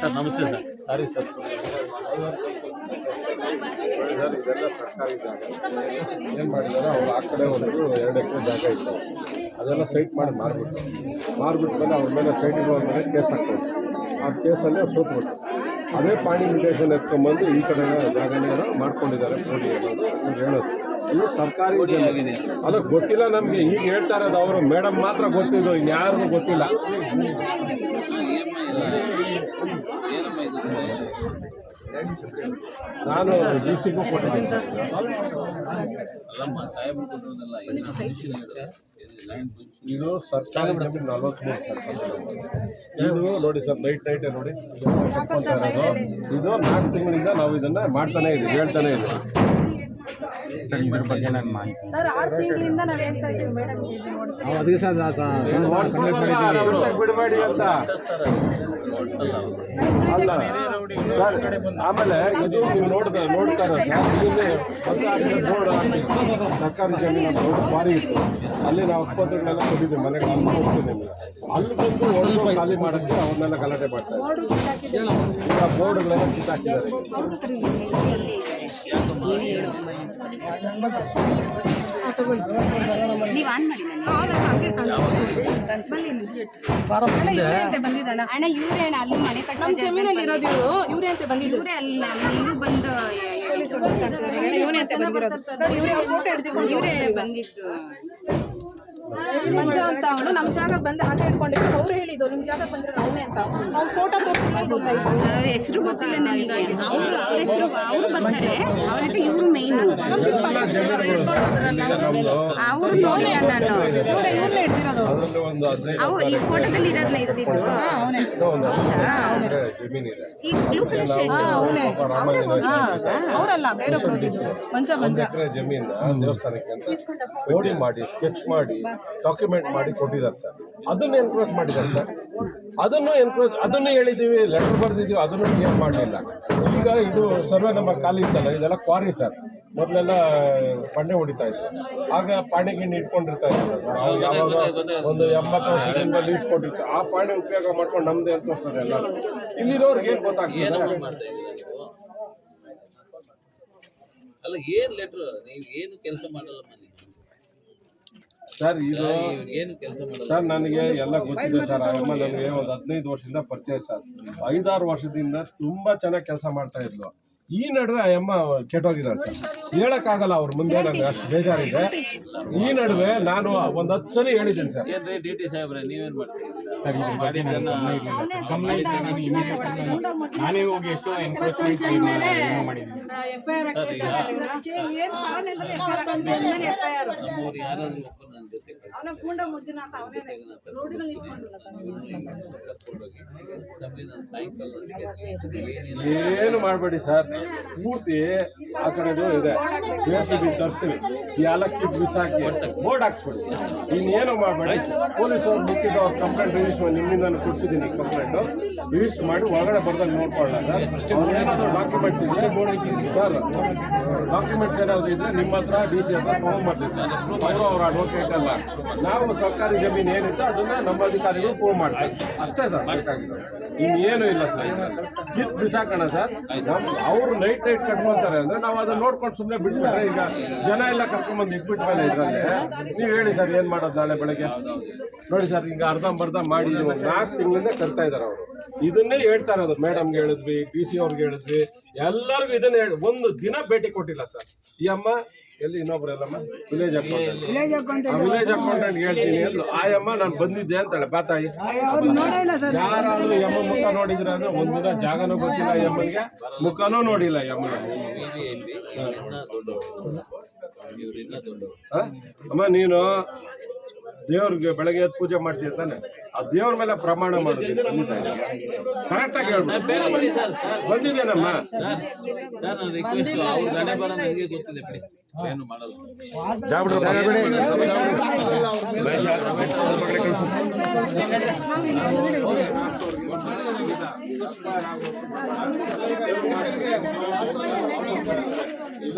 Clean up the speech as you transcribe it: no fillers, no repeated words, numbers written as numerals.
Sir ನಮಸ್ತೆ sir. ಸರಿ sir ಇದೆಲ್ಲ ಸರ್ಕಾರಿ ಜಾಗ ಏನು ಮಾಡಿದಾರೆ ಅವ್ರು ಆ ಕಡೆ ಒಂದು 2 ಎಕರೆ ಜಾಗ ಇತ್ತು ಅದೆಲ್ಲ ಸೈಟ್ ಮಾಡಿ ಮಾರ್ಬಿಟ್ಮೇಲೆ ಅವ್ರ ಮೇಲೆ ಸೈಟ್ಗಳ ಮೇಲೆ ಕೇಸ್ ಹಾಕ್ತಾರೆ. ಆ ಕೇಸಲ್ಲಿ ಅವ್ರು ಸೋತ್ಬಿಟ್ಟು ಅದೇ ಪಾಣಿ ಮ್ಯೂಟೇಷನ್ ಎತ್ಕೊಂಡ್ಬಂದು ಈ ಕಡೆ ಜಾಗನ ಮಾಡ್ಕೊಂಡಿದ್ದಾರೆ ಕೋಟಿ ಅನ್ನೋದು ಇವ್ರು ಹೇಳೋದು. ಇದು ಸರ್ಕಾರಿ ಅಲ್ಲ ಗೊತ್ತಿಲ್ಲ ನಮಗೆ. ಈಗ ಹೇಳ್ತಾ ಇರೋದು ಅವರು ಮೇಡಮ್ ಮಾತ್ರ ಗೊತ್ತಿದ್ದು, ಇನ್ಯಾರಿಗೂ ಗೊತ್ತಿಲ್ಲ. ನಾನು ಡಿಸಿಗೂ ಕೊಟ್ಟಿದ್ದೀನಿ ಸರ್. ಇದು ಸರ್ಕಾರಿ ಜಮೀನು 43 ಸರ್. ಇದು ನೋಡಿ ಸರ್, ನೈಟೇ ನೋಡಿ ಇದು 4 ತಿಂಗಳಿಂದ ನಾವು ಇದನ್ನ ಮಾಡ್ತಾನೆ ಇದ್ದೀವಿ, ಹೇಳ್ತಾನೆ ಇದ್ದೀವಿ ಸರ್. ಇದ್ರ ಬಗ್ಗೆ ನಾನು ಮಾಹಿತಿ ಬಿಡಬೇಡಿ ಅಂತ ಅಲ್ಲ ಸರ್. ಆಮೇಲೆ ಇದು ನೀವು ನೋಡ್ತಾರೆ ಬೋರ್ಡ್ ಸರ್ಕಾರಿ ಜಮೀನು ರೋಡ್ ಭಾರಿ ಇತ್ತು. ಅಲ್ಲಿ ನಾವು ಆಸ್ಪತ್ರೆಗಳೆಲ್ಲ ಕೊಟ್ಟಿದ್ದೀವಿ, ಮನೆಗಳು ಅಲ್ಲಿ ಹೋಗ್ತಿದ್ದೀವಿ. ಅಲ್ಲಿ ಬಂದು ಒಂದು ಖಾಲಿ ಮಾಡೋಕ್ಕೆ ಅವ್ರನ್ನೆಲ್ಲ ಗಲಾಟೆ ಮಾಡ್ತಾರೆ. ಈಗ ಬೋರ್ಡ್ಗಳೆಲ್ಲ ಕಿತ್ತಾಕಿದ್ದಾರೆ. ನಮ್ಮ ಜಮೀನಲ್ಲಿ ಇರೋದು ಇವ್ರೆ ಅಂತ ಬಂದಿದ್ರು. ಮಂಜ ಅಂತ ಅವನು ನಮ್ಮ ಜಾಗಕ್ಕೆ ಬಂದು ಹಾಗೆ ಇಟ್ಕೊಂಡಿದ್ರು. ಅವ್ರು ಹೇಳಿದ್ದು ನಿಮ್ಮ ಜಾಗಕ್ಕೆ ಬಂದ್ರೆ ಅವನೇ ಅಂತ. ಅವ್ರು ಫೋಟೋ ತೋರಿಸ್ಕೊಂಡು ಗೊತ್ತಾಯ್ತು. ಹೆಸರು ಗೊತ್ತಿಲ್ಲ ನನಗೆ. ಅವ್ರ ಹೆಸರು ಅವ್ರು ಬರ್ತಾರೆ, ಅವ್ರಿಗೆ ಇವರು ಮೇಯ್ನ್. ಅವ್ರು ನೋಡಿಲ್ಲ ನಾನು. ಇವ್ರನ್ನೇ ಹಿಡ್ದಿರೋದು. ಅವ್ರು ಈ ಫೋಟೋದಲ್ಲಿ ಇರೋದ್ನ ಇದ್ದಿದ್ದು. ಈ ಬ್ಲೂ ಕಲರ್ ಶರ್ಟ್ ಅವರಲ್ಲ, ಬೇರೊಬ್ರು ಹೋಗಿದ್ರು. ಮಂಜ ಜಮೀನ ದೇವಸ್ಥಾನಕ್ಕೆ ಅಂತ ಓಡಿ ಮಾಡಿ ಸ್ಕೆಚ್ ಮಾಡಿ ಡಾಕ್ಯುಮೆಂಟ್ ಮಾಡಿ ಕೊಟ್ಟಿದ್ದಾರೆ ಸರ್. ಅದನ್ನು ಎನ್ಕ್ರೋಚ್ ಮಾಡಿದ್ದಾರೆ ಸರ್. ಅದನ್ನು ಹೇಳಿದ್ದೀವಿ, ಲೆಟರ್ ಬರೆದಿದ್ದೀವಿ, ಅದನ್ನು ಏನು ಮಾಡಲಿಲ್ಲ. ಈಗ ಇದು ಸರ್ವೆ ನಂಬರ್ ಖಾಲಿ ಇತ್ತಲ್ಲ, ಇದೆಲ್ಲ ಕ್ವಾರಿ ಸರ್. ಮೊದಲೆಲ್ಲ ಪಂಡೆ ಹೊಡಿತಾ ಇತ್ತು. ಆಗ ಪಾಣಿ ಗಿಣ್ಣಿ ಇಟ್ಕೊಂಡಿರ್ತಾ ಇತ್ತು. ಯಾವಾಗ ಒಂದು 80 ವರ್ಷದಿಂದ ಲೀಸ್ ಕೊಟ್ಟಿರ್ತಾರೆ, ಆ ಪಾಣಿ ಉಪಯೋಗ ಮಾಡ್ಕೊಂಡು ನಮ್ಮದೇ ಅಂತ ಸರ್ ಎಲ್ಲ. ಇಲ್ಲಿರೋರ್ಗೆ ಏನು ಗೊತ್ತಾಗ್ತದೆ? ಅಲ್ಲ, ಏನ್ ಲೆಟರ್ ನೀವು ಏನು ಕೆಲಸ ಮಾಡಲ್ಲ ಸರ್. ಇದು ಏನು ಕೆಲಸ ಮಾಡಲ್ಲ ಸರ್, ನನಗೆ ಎಲ್ಲ ಗೊತ್ತಿದೆ ಸರ್. ಅಮ್ಮ ನನಗೆ ಒಂದು 15 ವರ್ಷದಿಂದ ಪರಿಚಯ ಸರ್. 5-6 ವರ್ಷದಿಂದ ತುಂಬಾ ಚೆನ್ನಾಗಿ ಕೆಲಸ ಮಾಡ್ತಾ ಇದ್ಲು. ಈ ನಡುವೆ ಅಮ್ಮ ಕೆಟ್ಟೋಗಿದ್ದಾರೆ ಸರ್. ಹೇಳಕ್ಕಾಗಲ್ಲ ಅವ್ರ ಮುಂದೆ, ನನಗೆ ಅಷ್ಟು ಬೇಜಾರಿದೆ. ಈ ನಡುವೆ ನಾನು ಒಂದು 10 ಸರಿ ಹೇಳಿದ್ದೀನಿ ಸರ್. ಏನ್ರಿ ಡಿ.ಟಿ. ಸಾಹೇಬ್ರೆ, ನೀವೇನ್ ಮಾಡ್ತೀರಿ ಸರ್? ನಾನೇ ಹೋಗಿ ಎಷ್ಟೋ ಎನ್ಕ್ರೋಚ್ಮೆಂಟ್ ಮಾಡಿದ್ದೀನಿ. ನಮ್ಮವ್ರು ಯಾರಾದ್ರೂ ಒಬ್ಬರು ನನ್ನ ಜೊತೆ ಏನು ಮಾಡಬೇಡಿ ಸರ್. ಪೂರ್ತಿ ಆ ಕಡೆದು ಇದೆ, JCB ತರಿಸ್ತೀವಿ, ಏಲಕ್ಕಿ ಬಿಸಾಕಿ ಬೋರ್ಡ್ ಹಾಕ್ಸ್ಬಿಡಿ. ಇನ್ನೇನು ಮಾಡಬೇಡಿ. ಪೊಲೀಸವ್ರು ಮುಖ್ಯದ ಅವ್ರ ಕಂಪ್ಲೇಂಟ್ ರಿಜಿಸ್ಟರ್ ನಿಮ್ಮಿಂದ ಕೊಡ್ಸಿದ್ದೀನಿ. ಕಂಪ್ಲೇಂಟು ರಿಜಿಸ್ಟರ್ ಮಾಡಿ ಒಳಗಡೆ ಬರ್ದಂಗೆ ನೋಡ್ಕೊಳ್ಳ ಸರ್. ಅವ್ರೇನಾದ್ರು ಡಾಕ್ಯುಮೆಂಟ್ಸ್ ಇದೆ ಸರ್, ಡಾಕ್ಯುಮೆಂಟ್ಸ್ ಏನಾದರೂ ಇದ್ರೆ ನಿಮ್ಮ ಹತ್ರ DC ಹತ್ರ ತೊಗೊಂಡ್ಬರ್ಲಿ ಸರ್. ಅವ್ರ ಅಡ್ವೊಕೇಟ್ ಅಲ್ಲ. ನಾವು ಸರ್ಕಾರಿ ಜಮೀನು ಏನಿತ್ತು ಅದನ್ನ ನಮ್ಮ ಅಧಿಕಾರಿಗಳು ಪ್ರೂವ್ ಮಾಡ್ತಾರೆ ಅಷ್ಟೇ ಸರ್. ಬೇಕಾಗಿದೆ, ಇನ್ನೇನು ಇಲ್ಲ ಸರ್. ಕಿತ್ ಬಿಸಾಕೋಣ ಸರ್. ಅವರು ನೈಟ್ ಕಟ್ಕೊಳ್ತಾರೆ ಅಂದ್ರೆ ನಾವು ಅದನ್ನ ನೋಡ್ಕೊಂಡು ಸುಮ್ಮನೆ ಬಿಟ್ಬಿಟ್ರೆ, ಈಗ ಜನ ಎಲ್ಲ ಕರ್ಕೊಂಡ್ಬಂದು ಇಟ್ಬಿಟ್ಮೇಲೆ ಇದರಲ್ಲಿ ನೀವು ಹೇಳಿ ಸರ್ ಏನು ಮಾಡೋದು? ನಾಳೆ ಬೆಳಗ್ಗೆ ನೋಡಿ ಸರ್, ಈಗ ಅರ್ಧಂಬರ್ಧ ಮಾಡಿ 4 ತಿಂಗಳಿಂದ ಕಟ್ತಾ ಇದ್ದಾರೆ ಅವರು. ಇದನ್ನೇ ಹೇಳ್ತಾ ಇರೋದು. ಮೇಡಮ್ಗೆ ಹೇಳಿದ್ವಿ, DC ಅವ್ರಿಗೆ ಹೇಳಿದ್ವಿ, ಎಲ್ಲರಿಗೂ ಇದನ್ನೇ ಒಂದು ದಿನ ಭೇಟಿ ಕೊಟ್ಟಿಲ್ಲ ಸರ್. ಈ ಅಮ್ಮ ಎಲ್ಲಿ ಇನ್ನೊಬ್ರು ಎಲ್ಲಮ್ಮ ವಿಲೇಜ್ ಅಕೌಂಟೆಂಟ್ ಹೇಳ್ತೀನಿ ಎಂದು ಆ ಅಮ್ಮ ನಾನು ಬಂದಿದ್ದೆ ಅಂತಾಳೆ. ಬಾತಾಯಿ ಯಾರಾದ್ರೂ ಎಮ್ಮ ಮುಖ ನೋಡಿದ್ರೆ ಅಂದ್ರೆ ಒಂದಿನ ಜಾಗನೂ ಗೊತ್ತಿಲ್ಲ, ಎಮ್ಮನಿಗೆ ಮುಖನೂ ನೋಡಿಲ್ಲ ಎಮ್ಮ. ಅಮ್ಮ ನೀನು ದೇವ್ರಿಗೆ ಬೆಳಗ್ಗೆ ಎದ್ದು ಪೂಜೆ ಮಾಡ್ತೀಯ ತಾನೆ, ಆ ದೇವ್ರ ಮೇಲೆ ಪ್ರಮಾಣ ಮಾಡೋದು ಕರೆಕ್ಟಾಗಿ ಹೇಳ್ಬೇಕು. ಬಂದಿದ್ದೇನಮ್ಮ? ಏನು ಮಾಡಲ್ಲ. ಇಲ್ಲ